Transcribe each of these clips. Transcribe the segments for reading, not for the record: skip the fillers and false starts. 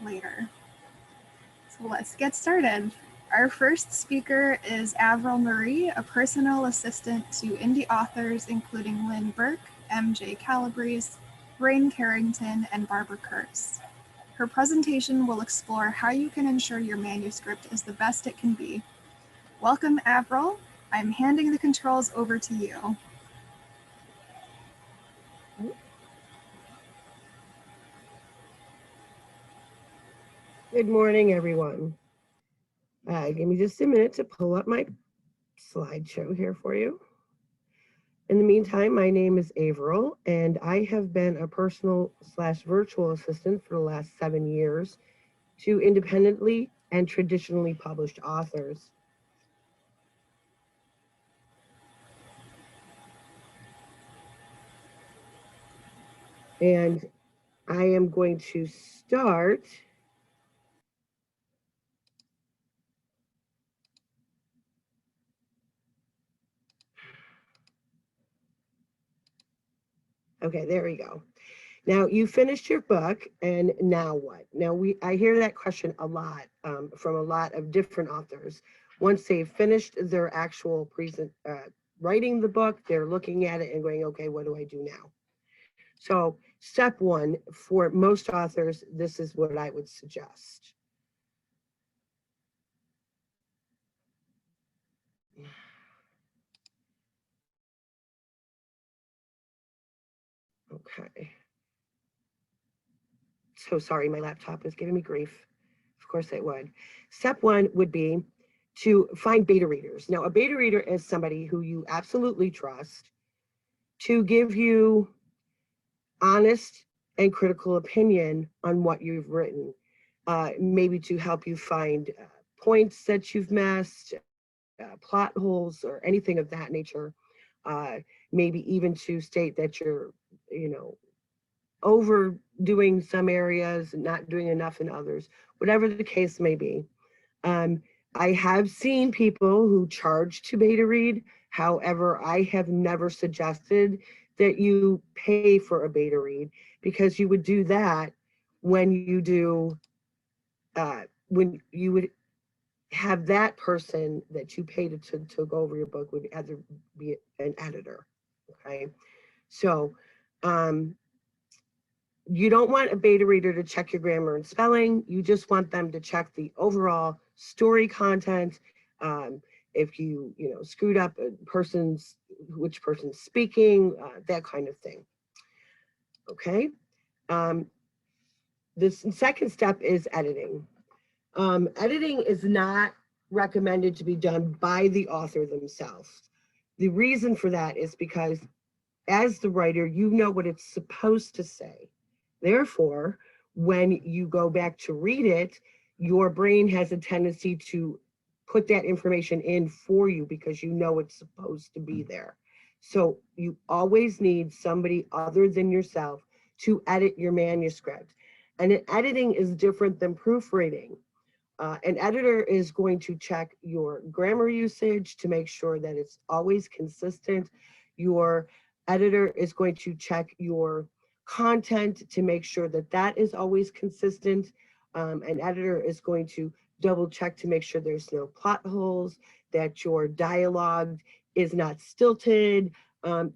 later. So let's get started. Our first speaker is Avril Marie, a personal assistant to indie authors including Lynn Burke, MJ Calabrese, Rain Carrington, and Barbara Kurtz. Her presentation will explore how you can ensure your manuscript is the best it can be. Welcome, Avril. I'm handing the controls over to you. Good morning, everyone. Give me just a minute to pull up my slideshow here for you. In the meantime, my name is Avril, and I have been a personal/virtual assistant for the last 7 years to independently and traditionally published authors. And I am going to start Okay, there we go. Now you finished your book, and now what? Now I hear that question a lot from a lot of different authors. Once they've finished their actual writing the book, they're looking at it and going, okay, what do I do now? So step one, for most authors, this is what I would suggest. Okay. So sorry, my laptop is giving me grief. Of course it would. Step one would be to find beta readers. Now, a beta reader is somebody who you absolutely trust to give you honest and critical opinion on what you've written, maybe to help you find points that you've missed, plot holes, or anything of that nature. Maybe even to state that you're, overdoing some areas and not doing enough in others, whatever the case may be. I have seen people who charge to beta read. However, I have never suggested that you pay for a beta read, because you would do that when you do, when you would have that person that you paid to go over your book would either be an editor. Okay. So, you don't want a beta reader to check your grammar and spelling. You just want them to check the overall story content. If you screwed up which person's speaking, that kind of thing. Okay. This second step is editing. Editing is not recommended to be done by the author themselves. The reason for that is because as the writer, you know what it's supposed to say. Therefore, when you go back to read it, your brain has a tendency to put that information in for you because you know it's supposed to be there. So you always need somebody other than yourself to edit your manuscript. And editing is different than proofreading. An editor is going to check your grammar usage to make sure that it's always consistent. Your editor is going to check your content to make sure that that is always consistent. An editor is going to double check to make sure there's no plot holes, that your dialogue is not stilted,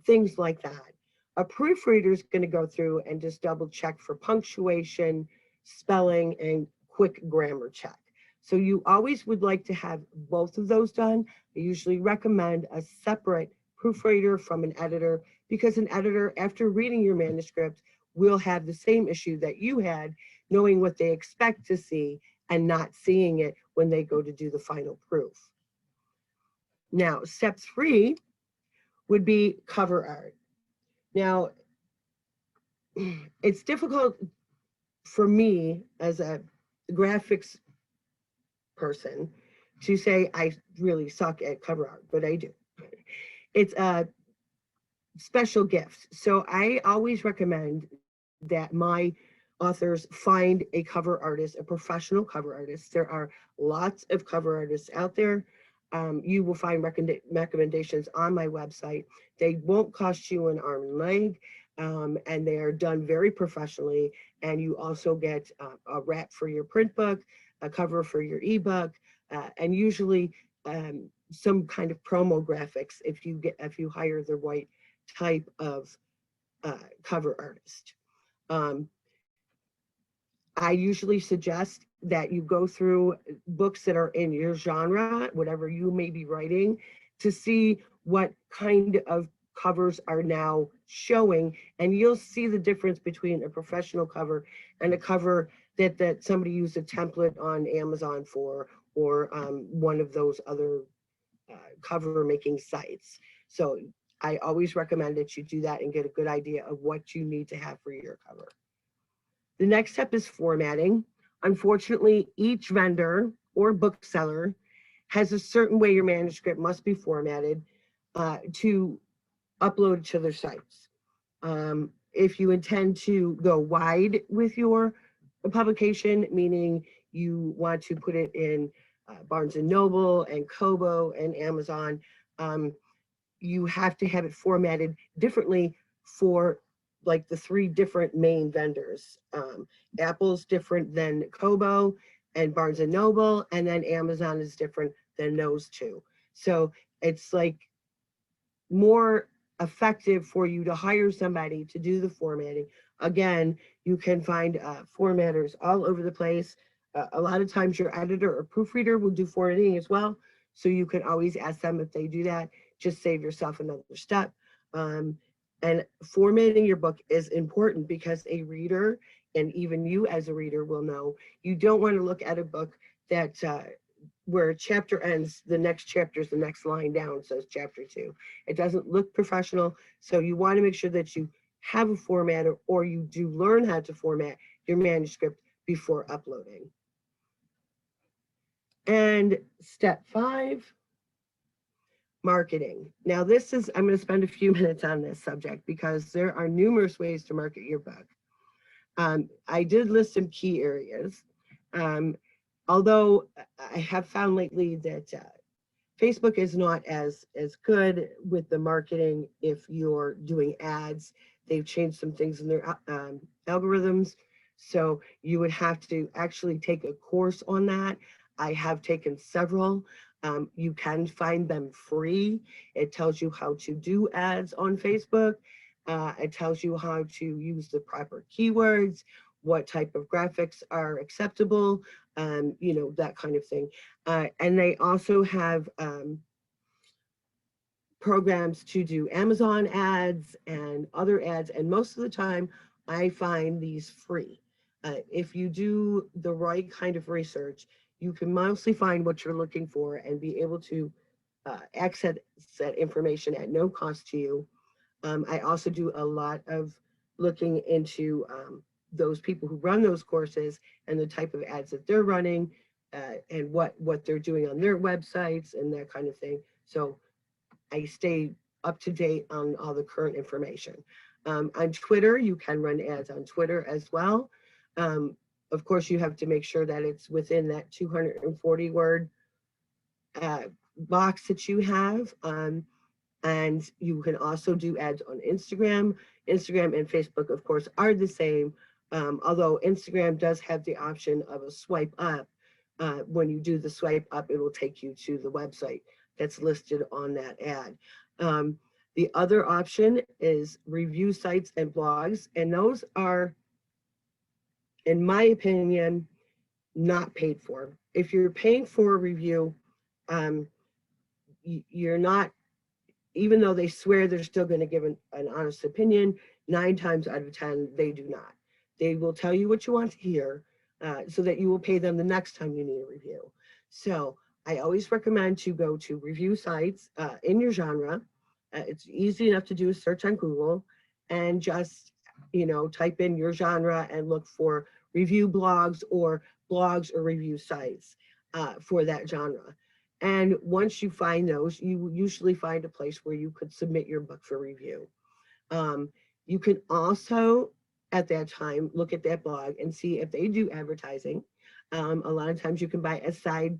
things like that. A proofreader is going to go through and just double check for punctuation, spelling, and quick grammar check. So you always would like to have both of those done. I usually recommend a separate proofreader from an editor, because an editor, after reading your manuscript, will have the same issue that you had, knowing what they expect to see and not seeing it when they go to do the final proof. Now, step 3 would be cover art. Now, it's difficult for me as a graphics person to say I really suck at cover art, but I do. It's a special gift. So I always recommend that my authors find a cover artist, a professional cover artist. There are lots of cover artists out there. You will find recommendations on my website. They won't cost you an arm and leg. and they are done very professionally. And you also get a wrap for your print book, a cover for your ebook, and usually some kind of promo graphics if you hire the right type of cover artist. Um, I usually suggest that you go through books that are in your genre, whatever you may be writing, to see what kind of covers are now showing, and you'll see the difference between a professional cover and a cover that somebody used a template on Amazon for, or one of those other cover making sites. So I always recommend that you do that and get a good idea of what you need to have for your cover. The next step is formatting. Unfortunately, each vendor or bookseller has a certain way your manuscript must be formatted to upload to their sites. If you intend to go wide with your publication, meaning you want to put it in Barnes and Noble and Kobo and Amazon, um, you have to have it formatted differently for like the three different main vendors. Apple's different than Kobo and Barnes and Noble, and then Amazon is different than those two. So it's like more effective for you to hire somebody to do the formatting. Again, you can find formatters all over the place. A lot of times your editor or proofreader will do formatting as well. So you can always ask them if they do that. Just save yourself another step. And formatting your book is important because a reader, and even you as a reader will know, you don't want to look at a book that where a chapter ends, the next chapter is the next line down, says chapter 2. It doesn't look professional. So you want to make sure that you have a formatter, or you do learn how to format your manuscript before uploading. And step 5, marketing. Now this is, I'm going to spend a few minutes on this subject because there are numerous ways to market your book. I did list some key areas. Although I have found lately that Facebook is not as good with the marketing if you're doing ads. They've changed some things in their algorithms. So you would have to actually take a course on that. I have taken several. You can find them free. It tells you how to do ads on Facebook. It tells you how to use the proper keywords, what type of graphics are acceptable, you know, that kind of thing. And they also have programs to do Amazon ads and other ads. And most of the time, I find these free. If you do the right kind of research, you can mostly find what you're looking for and be able to access that information at no cost to you. I also do a lot of looking into those people who run those courses and the type of ads that they're running, and what they're doing on their websites and that kind of thing. So I stay up to date on all the current information. On Twitter, you can run ads on Twitter as well. Of course, you have to make sure that it's within that 240 word box that you have. And you can also do ads on Instagram. Instagram and Facebook, of course, are the same, although Instagram does have the option of a swipe up. When you do the swipe up, it will take you to the website that's listed on that ad. The other option is review sites and blogs, and those are, in my opinion, not paid for. If you're paying for a review, you're not, even though they swear they're still going to give an honest opinion, 9 times out of 10, they do not. They will tell you what you want to hear so that you will pay them the next time you need a review. So I always recommend to go to review sites in your genre. It's easy enough to do a search on Google and just, you know, type in your genre and look for review blogs or review sites for that genre. And once you find those, you usually find a place where you could submit your book for review. You can also, at that time, look at that blog and see if they do advertising. A lot of times you can buy a side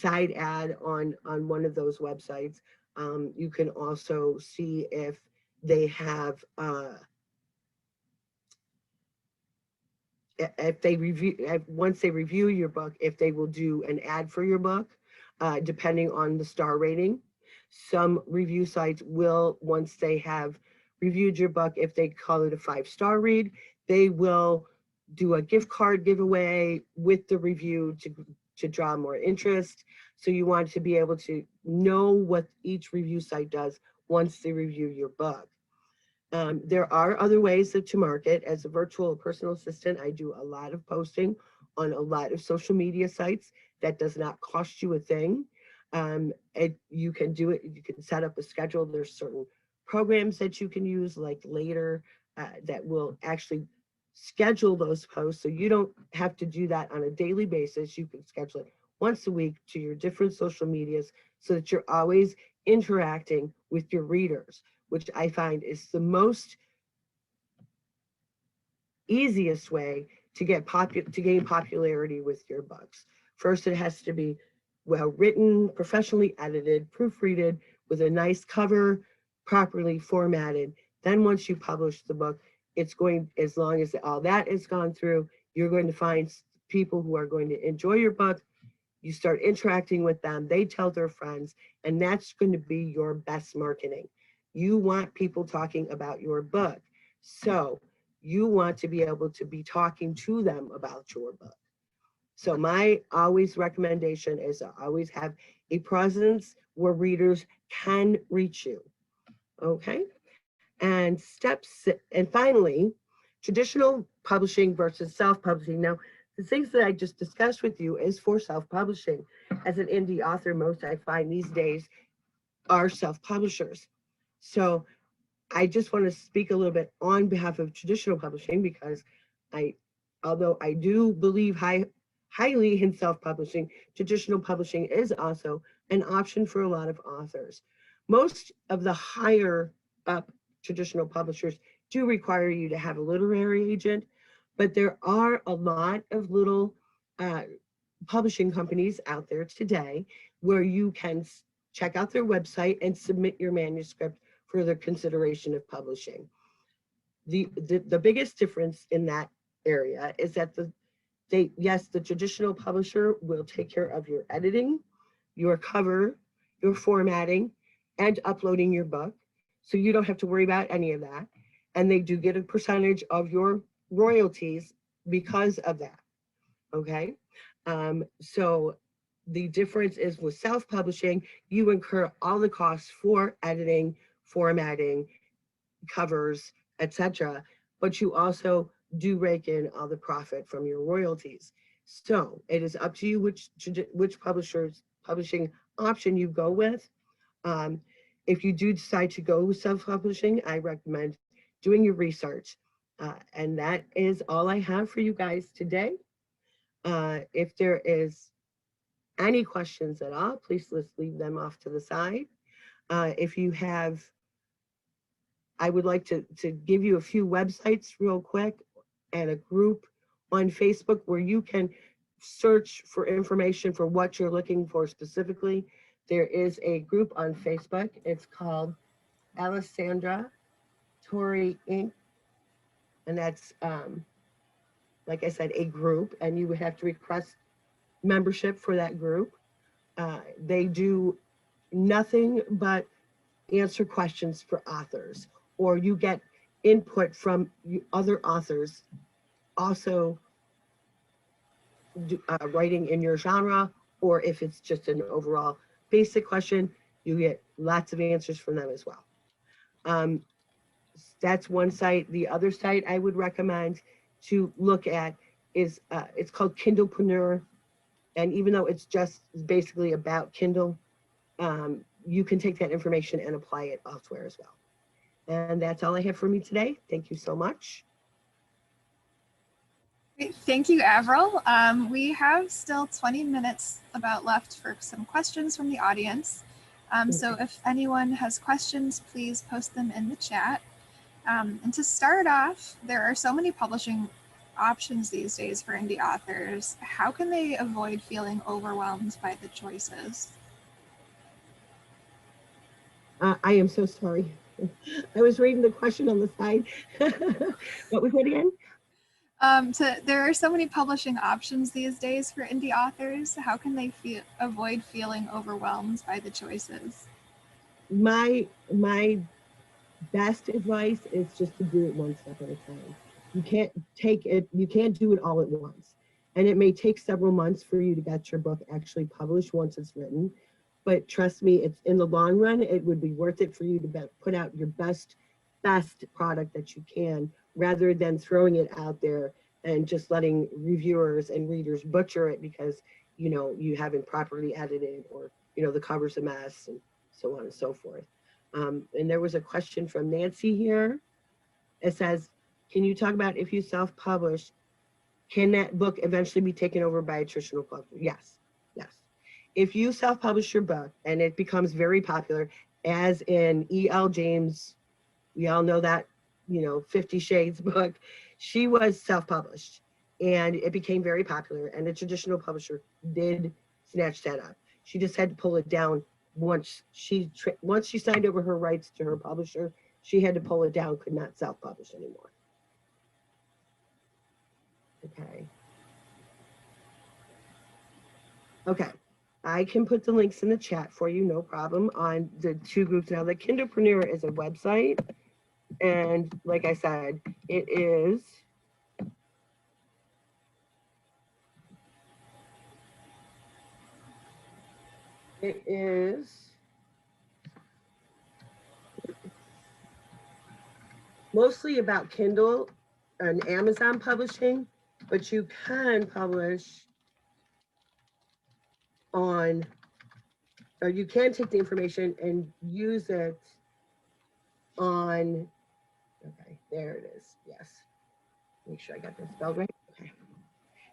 ad on one of those websites. You can also see if they have if they review, once they review your book, if they will do an ad for your book, depending on the star rating. Some review sites will, once they have reviewed your book, if they call it a 5-star read, they will do a gift card giveaway with the review to draw more interest. So you want to be able to know what each review site does once they review your book. There are other ways to market. As a virtual personal assistant, I do a lot of posting on a lot of social media sites. That does not cost you a thing. You can do it, you can set up a schedule. There's certain programs that you can use, like Later, that will actually schedule those posts. So you don't have to do that on a daily basis. You can schedule it once a week to your different social medias so that you're always interacting with your readers, which I find is the most easiest way to gain popularity with your books. First, it has to be well written, professionally edited, proofreaded, with a nice cover, properly formatted. Then once you publish the book, it's going, as long as all that is gone through, you're going to find people who are going to enjoy your book. You start interacting with them, they tell their friends, and that's going to be your best marketing. You want people talking about your book. So you want to be able to be talking to them about your book. So my always recommendation is to always have a presence where readers can reach you. Okay. And and finally, traditional publishing versus self-publishing. Now, the things that I just discussed with you is for self-publishing. As an indie author, most I find these days are self-publishers. So I just want to speak a little bit on behalf of traditional publishing because I, although I do believe highly in self-publishing, traditional publishing is also an option for a lot of authors. Most of the higher up traditional publishers do require you to have a literary agent, but there are a lot of little publishing companies out there today where you can check out their website and submit your manuscript for their consideration of publishing. The biggest difference in that area is that yes, the traditional publisher will take care of your editing, your cover, your formatting, and uploading your book. So you don't have to worry about any of that. And they do get a percentage of your royalties because of that. Okay. So the difference is with self-publishing, you incur all the costs for editing, formatting, covers, etc., but you also do rake in all the profit from your royalties. So it is up to you which publishing option you go with. If you do decide to go with self-publishing, I recommend doing your research. And that is all I have for you guys today. If there is any questions at all, please let's leave them off to the side. If you have, I would like to give you a few websites real quick and a group on Facebook where you can search for information for what you're looking for specifically. There is a group on Facebook. It's called Alessandra Torrey Inc. And that's, like I said, a group, and you would have to request membership for that group. They do nothing but answer questions for authors, or you get input from other authors also writing in your genre, or if it's just an overall basic question, you get lots of answers from them as well. That's one site. The other site I would recommend to look at is it's called Kindlepreneur. And even though it's just basically about Kindle, you can take that information and apply it elsewhere as well. And that's all I have for me today. Thank you so much. Thank you, Avril. We have still 20 minutes about left for some questions from the audience. So if anyone has questions, please post them in the chat. And to start off, there are so many publishing options these days for indie authors. How can they avoid feeling overwhelmed by the choices? I am so sorry. I was reading the question on the side. What was it again? There are so many publishing options these days for indie authors. How can they avoid feeling overwhelmed by the choices? My best advice is just to do it one step at a time. You can't do it all at once. And it may take several months for you to get your book actually published once it's written. But trust me, it's in the long run, it would be worth it for you to put out your best product that you can, rather than throwing it out there and just letting reviewers and readers butcher it because you haven't properly edited, or the cover's a mess, and so on and so forth. And there was a question from Nancy here. It says, can you talk about, if you self-publish, can that book eventually be taken over by a traditional publisher? Yes, yes. If you self-publish your book and it becomes very popular, as in E.L. James, we all know that, 50 Shades book, she was self-published and it became very popular, and the traditional publisher did snatch that up. She just had to pull it down once she signed over her rights to her publisher. She had to pull it down, could not self-publish anymore. Okay, I can put the links in the chat for you, no problem, on the two groups. Now, the Kindlepreneur is a website, and like I said, it is mostly about Kindle and Amazon publishing, but you can publish on, or you can take the information and use it on, okay, there it is, yes. Make sure I got that spelled right. Okay,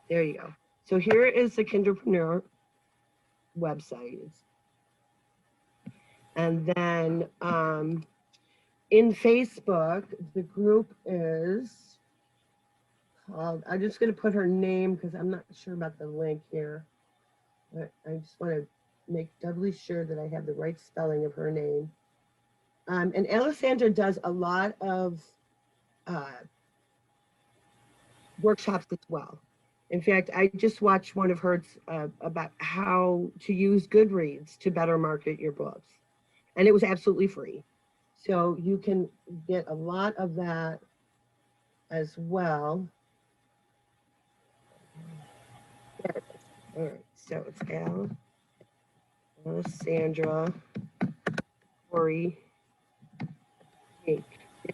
there you go. So here is the Kindlepreneur website. And then in Facebook, the group is called, I'm just going to put her name because I'm not sure about the link here. But I just want to make doubly sure that I have the right spelling of her name. And Alessandra does a lot of workshops as well. In fact, I just watched one of hers about how to use Goodreads to better market your books. And it was absolutely free. So you can get a lot of that as well. There it is. All right, so it's Alessandra Corey Inc.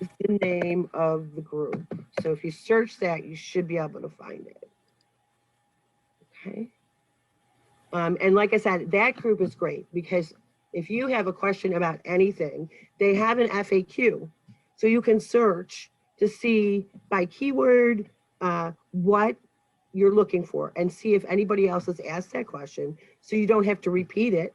is the name of the group. So if you search that, you should be able to find it. Okay. And like I said, that group is great because if you have a question about anything, they have an FAQ. So you can search to see by keyword what you're looking for and see if anybody else has asked that question. So you don't have to repeat it.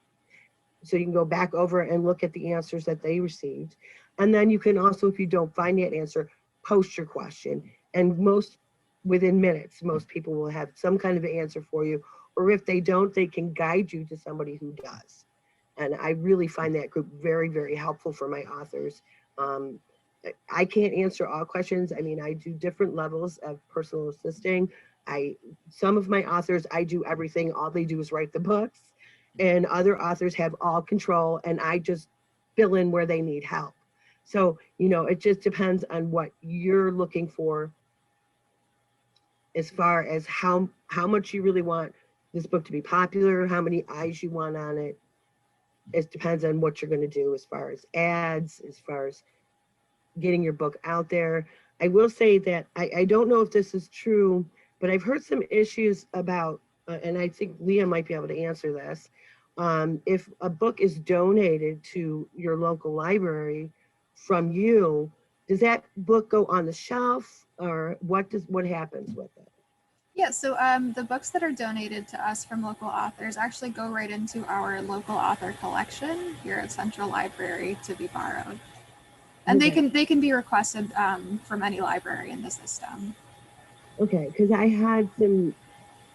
So you can go back over and look at the answers that they received. And then you can also, if you don't find that answer, post your question. And within minutes, most people will have some kind of answer for you. Or if they don't, they can guide you to somebody who does. And I really find that group very, very helpful for my authors. I can't answer all questions. I mean, I do different levels of personal assisting. Some of my authors, I do everything. All they do is write the books. And other authors have all control, and I just fill in where they need help. So, it just depends on what you're looking for as far as how much you really want this book to be popular, how many eyes you want on it. It depends on what you're going to do as far as ads, as far as getting your book out there. I will say that I don't know if this is true, but I've heard some issues about, and I think Leah might be able to answer this. If a book is donated to your local library from you, does that book go on the shelf, or what happens with it? Yeah, so the books that are donated to us from local authors actually go right into our local author collection here at Central Library to be borrowed. And okay, they can be requested from any library in the system. Okay, because I had some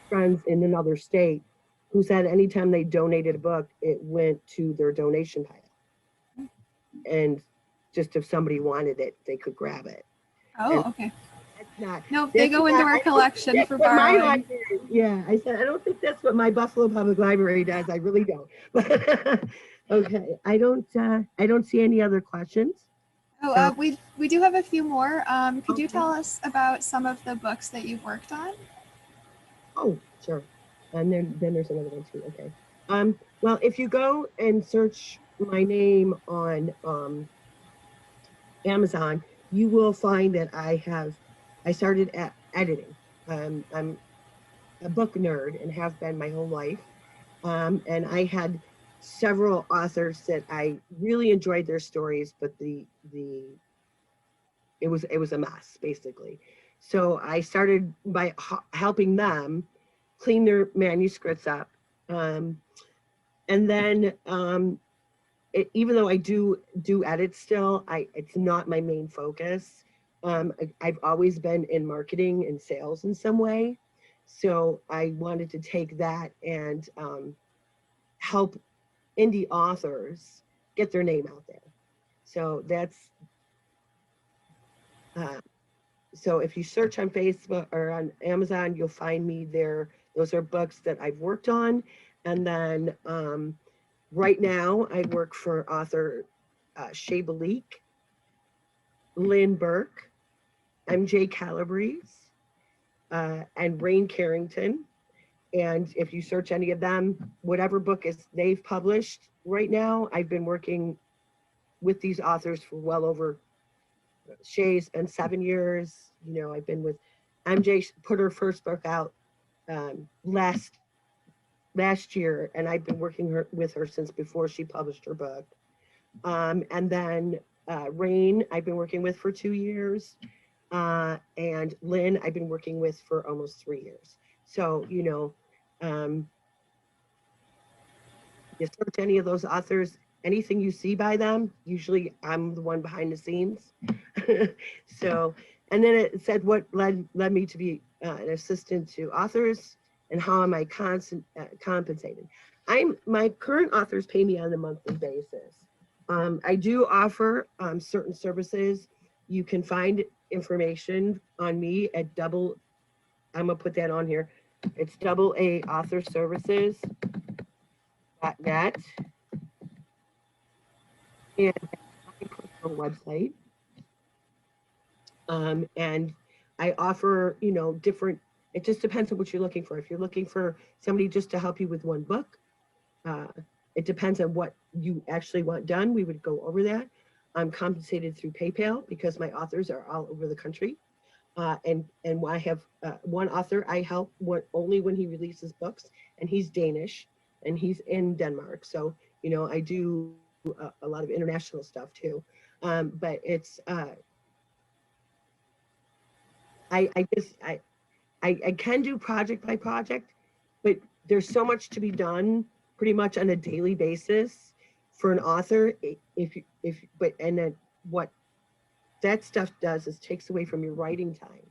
friends in another state who said anytime they donated a book, it went to their donation pile. And just if somebody wanted it, they could grab it. Oh, and okay. not. Nope, they That's go into not, our I don't think collection that's for what my borrowing. library, yeah, I said, I don't think that's what my Buffalo Public Library does. I really don't. Okay, I don't see any other questions. Oh, So, we do have a few more. Could you okay. tell us about some of the books that you've worked on? Oh, sure. And then there's another one too. Okay. Well, if you go and search my name on Amazon, you will find that I started at editing. I'm a book nerd and have been my whole life. And I had several authors that I really enjoyed their stories, but the it was a mess basically. So I started by helping them clean their manuscripts up. Um, and then even though I do edit still, it's not my main focus. I've always been in marketing and sales in some way, so I wanted to take that and help indie authors get their name out there. So that's uh, so if you search on Facebook or on Amazon, you'll find me there. Those are books that I've worked on, and then right now I work for author Shay Balik, Lynn Burke, MJ Calabrese, and Rain Carrington. And if you search any of them, whatever book is they've published right now, I've been working with these authors for well over. Shay's been 7 years. You know, I've been with MJ. Put her first book out um, last last year, and I've been working with her since before she published her book. And then Rain, I've been working with for 2 years. And Lynn, I've been working with for almost 3 years. So, you know, um, you search any of those authors, anything you see by them, usually I'm the one behind the scenes. So, and then it said what led me to be an assistant to authors and how am I compensated. My current authors pay me on a monthly basis. I do offer certain services. You can find information on me at I'm gonna put that on here. It's double A author services.net and my personal website. And I offer, you know, different, it just depends on what you're looking for. If you're looking for somebody just to help you with one book, uh, it depends on what you actually want done. We would go over that. I'm compensated through PayPal because my authors are all over the country. And I have one author I help only when he releases books, and he's Danish and he's in Denmark. So, you know, I do a lot of international stuff too. But it's, I just, I can do project by project, but there's so much to be done pretty much on a daily basis for an author. And then what that stuff does is takes away from your writing time.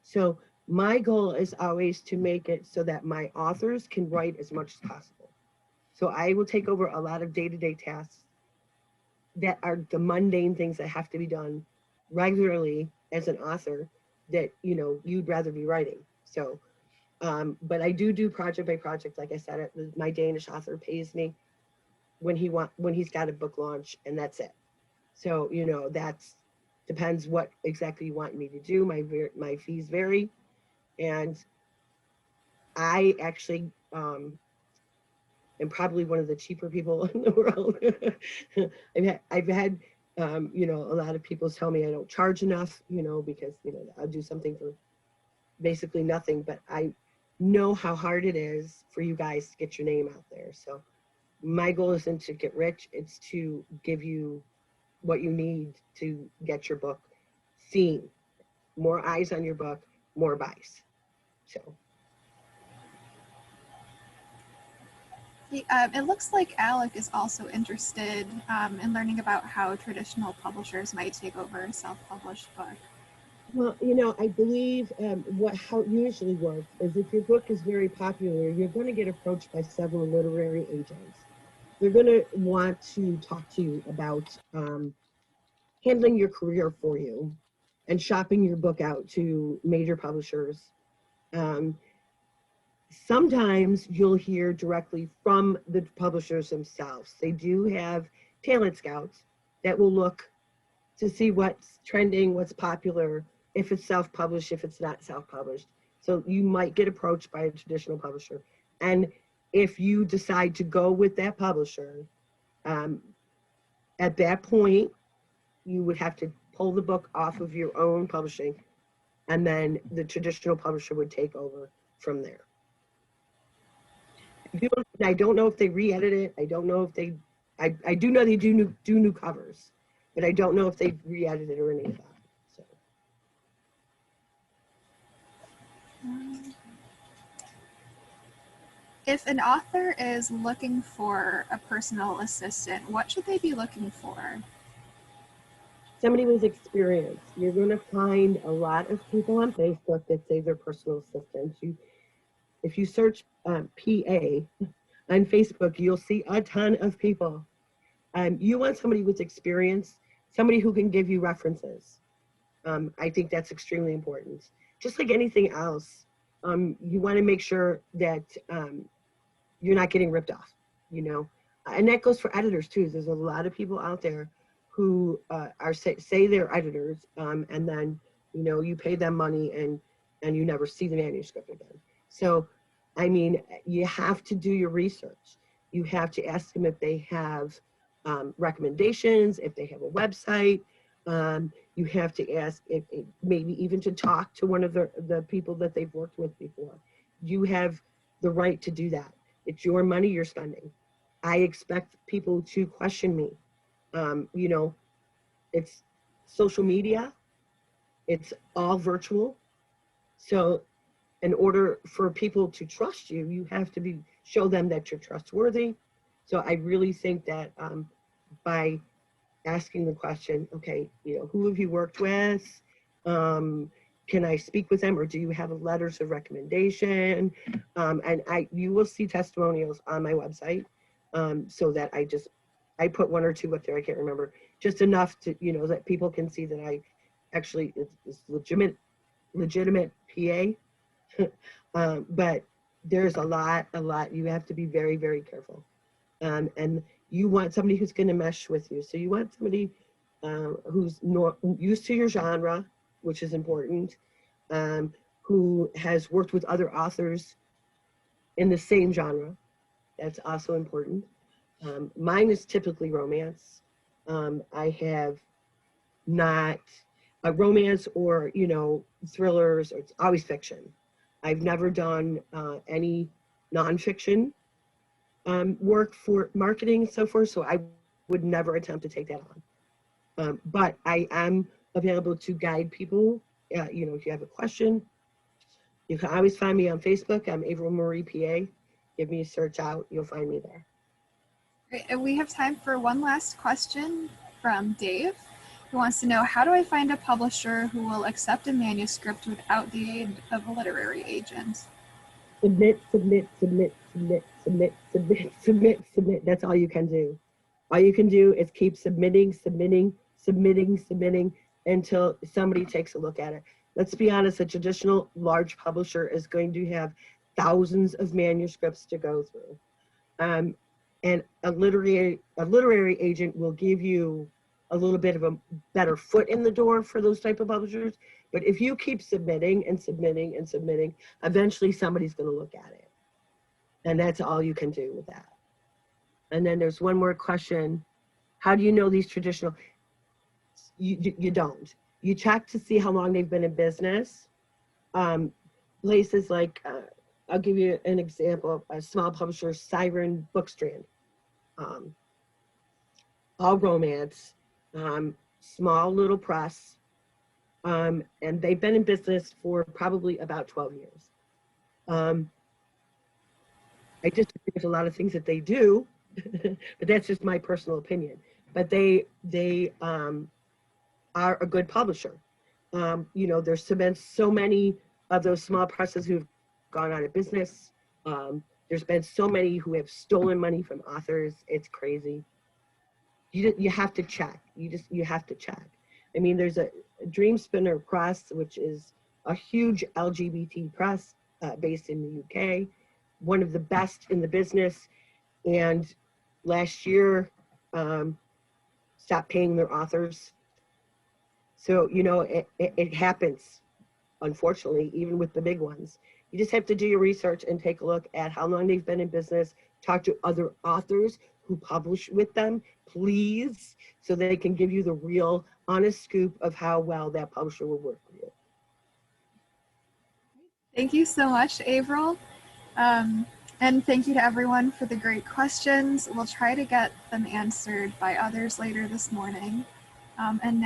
So my goal is always to make it so that my authors can write as much as possible. So I will take over a lot of day-to-day tasks that are the mundane things that have to be done regularly as an author that, you know, you'd rather be writing. So but I do project by project. Like I said, my Danish author pays me when he's got a book launch, and that's it. So, you know, that's depends what exactly you want me to do. My fees vary, and I actually am probably one of the cheaper people in the world. I've had you know, a lot of people tell me I don't charge enough, you know, because, you know, I'll do something for basically nothing, but I know how hard it is for you guys to get your name out there. So my goal isn't to get rich, it's to give you what you need to get your book seen. More eyes on your book, more buys. So It looks like Alec is also interested in learning about how traditional publishers might take over a self-published book. well, you know, I believe how it usually works is if your book is very popular, you're going to get approached by several literary agents. They're going to want to talk to you about handling your career for you. and shopping your book out to major publishers. Sometimes you'll hear directly from the publishers themselves. They do have talent scouts that will look to see what's trending, what's popular, if it's self-published, if it's not self-published. So you might get approached by a traditional publisher. And if you decide to go with that publisher, at that point, you would have to pull the book off of your own publishing, and then the traditional publisher would take over from there. I don't know if they re-edit it. I don't know if they, I do know they do new covers, but I don't know if they re-edit it or any of that. So. If an author is looking for a personal assistant, what should they be looking for? Somebody with experience. You're going to find a lot of people on Facebook that say they're personal assistants. If you search PA on Facebook, you'll see a ton of people. You want somebody with experience, somebody who can give you references. I think that's extremely important. Just like anything else, you want to make sure that you're not getting ripped off, you know? And that goes for editors too. There's a lot of people out there who say they're editors, and then, you know, you pay them money and you never see the manuscript again. So, I mean, you have to do your research. You have to ask them if they have recommendations, if they have a website. You have to ask if maybe even to talk to one of the people that they've worked with before. You have the right to do that. It's your money you're spending. I expect people to question me. You know, it's social media. It's all virtual. So in order for people to trust you, you have to show them that you're trustworthy. So I really think that by asking the question, okay, you know, who have you worked with? Can I speak with them, or do you have letters of recommendation? And you will see testimonials on my website, so that I put one or two up there, I can't remember, just enough to, you know, that people can see that I actually, it's legitimate PA. But there's a lot, you have to be very, very careful. And you want somebody who's going to mesh with you. So you want somebody who's used to your genre, which is important, who has worked with other authors in the same genre. That's also important. Mine is typically romance. I have not a romance or, you know, thrillers, or it's always fiction. I've never done any nonfiction work for marketing and so forth, so I would never attempt to take that on. But I am available to guide people. You know, if you have a question, you can always find me on Facebook. I'm Avril Marie, PA. Give me a search out, you'll find me there. Great. And we have time for one last question from Dave, who wants to know, how do I find a publisher who will accept a manuscript without the aid of a literary agent? Submit, submit, submit, submit, submit, submit, submit, submit. That's all you can do. All you can do is keep submitting, submitting, submitting, submitting until somebody takes a look at it. Let's be honest, a traditional large publisher is going to have thousands of manuscripts to go through. And a literary agent will give you a little bit of a better foot in the door for those type of publishers. But if you keep submitting and submitting and submitting, eventually somebody's going to look at it. And that's all you can do with that. And then there's one more question. How do you know these traditional? You don't. You check to see how long they've been in business. Places like, I'll give you an example, a small publisher, Siren Bookstrand. All romance, small little press. And they've been in business for probably about 12 years. I disagree with a lot of things that they do, but that's just my personal opinion. But they are a good publisher. You know, there's been so many of those small presses who've gone out of business. There's been so many who have stolen money from authors. It's crazy. You have to check. You have to check. I mean, there's Dream Spinner Press, which is a huge LGBT press based in the UK, one of the best in the business. And last year, stopped paying their authors. So, you know, it happens, unfortunately, even with the big ones. You just have to do your research and take a look at how long they've been in business, talk to other authors who publish with them, please, so they can give you the real honest scoop of how well that publisher will work for you. Thank you so much, Avril. And thank you to everyone for the great questions. We'll try to get them answered by others later this morning. And